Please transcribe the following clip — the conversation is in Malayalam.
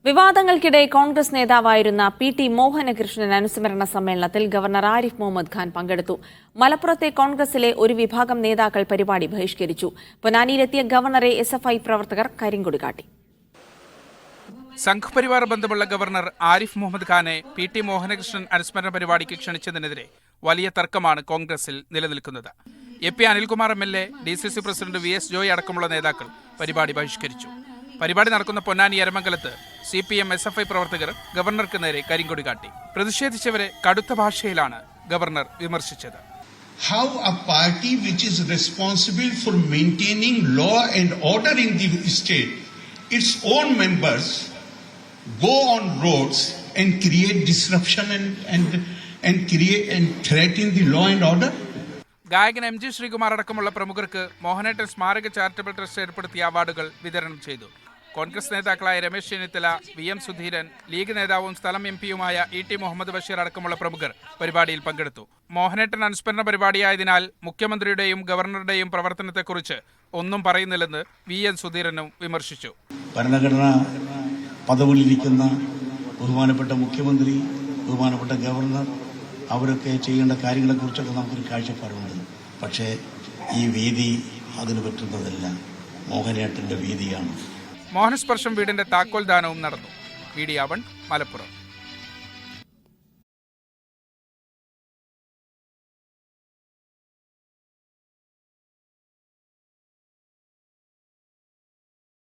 വിവാദങ്ങൾക്കിടെ കോൺഗ്രസ് നേതാവായിരുന്ന പി.ടി. മോഹനകൃഷ്ണൻ അനുസ്മരണ സമ്മേളനത്തിൽ ഗവർണർ ആരിഫ് മുഹമ്മദ് ഖാൻ പങ്കെടുത്തു. മലപ്പുറത്തെ കോൺഗ്രസിലെ ഒരു വിഭാഗം നേതാക്കൾ പരിപാടി ബഹിഷ്കരിച്ചു. പൊന്നാനിയിലെത്തിയ ഗവർണറെ എസ്എഫ്ഐ പ്രവർത്തകർ കരിങ്കൊടി കാട്ടി. സംഘപരിവാർ ബന്ധമുള്ള ഗവർണർ ആരിഫ് മുഹമ്മദ് ഖാനെ പി.ടി. മോഹനകൃഷ്ണൻ അനുസ്മരണ പരിപാടിക്ക് ക്ഷണിച്ചതിനെതിരെ വലിയ തർക്കമാണ് കോൺഗ്രസിൽ നിലനിൽക്കുന്നത്. AP. Anilkumar MLA, DCC president VS. Joy അടക്കമുള്ള നേതാക്കൾ പരിപാടി ബഹിഷ്കരിച്ചു. പരിപാടി നടക്കുന്ന പൊന്നാനി എരമംഗലത്ത് CPM SFI പ്രവർത്തകർ ഗവർണർക്ക് നേരെ കരിങ്കൊടി കാട്ടി. പ്രതിഷേധിച്ചവരെ കടുത്ത ഭാഷയിലാണ് governor വിമർശിച്ചത്. How a party which is responsible for maintaining law and order in the state, its own members go on roads and create disruption and threaten the law and order? ഗായകൻ MG ശ്രീകുമാർ അടക്കമുള്ള പ്രമുഖർക്ക് മോഹനേട്ടൻ സ്മാരക ചാരിറ്റബിൾ ട്രസ്റ്റ് ഏർപ്പെടുത്തിയ അവാർഡുകൾ വിതരണം ചെയ്തു. കോൺഗ്രസ് നേതാക്കളായ രമേശ് ചെന്നിത്തല, VM സുധീരൻ, ലീഗ് നേതാവും സ്ഥലം MP-യുമായ E.T. മുഹമ്മദ് ബഷീർ അടക്കമുള്ള പ്രമുഖർ പരിപാടിയിൽ പങ്കെടുത്തു. മോഹനേട്ടൻ അനുസ്മരണ പരിപാടിയായതിനാൽ മുഖ്യമന്ത്രിയുടെയും ഗവർണറുടെയും പ്രവർത്തനത്തെക്കുറിച്ച് ഒന്നും പറയുന്നില്ലെന്ന് VN സുധീരനും വിമർശിച്ചു. ഭരണഘടനാ പദവിയിലിരിക്കുന്ന ബഹുമാനപ്പെട്ട മുഖ്യമന്ത്രി, ബഹുമാനപ്പെട്ട ഗവർണർ, അവരൊക്കെ ചെയ്യേണ്ട കാര്യങ്ങളെക്കുറിച്ചൊക്കെ നമുക്കൊരു കാഴ്ചപ്പാടുണ്ട്. പക്ഷേ ഈ വേദി അതിന് പറ്റുന്നതല്ല. മോഹനേട്ടൻ്റെ വേദിയാണ്. മോഹനസ്പർശം വീടിന്റെ താക്കോൽ ദാനവും നടന്നു. മീഡിയ 1 മലപ്പുറം.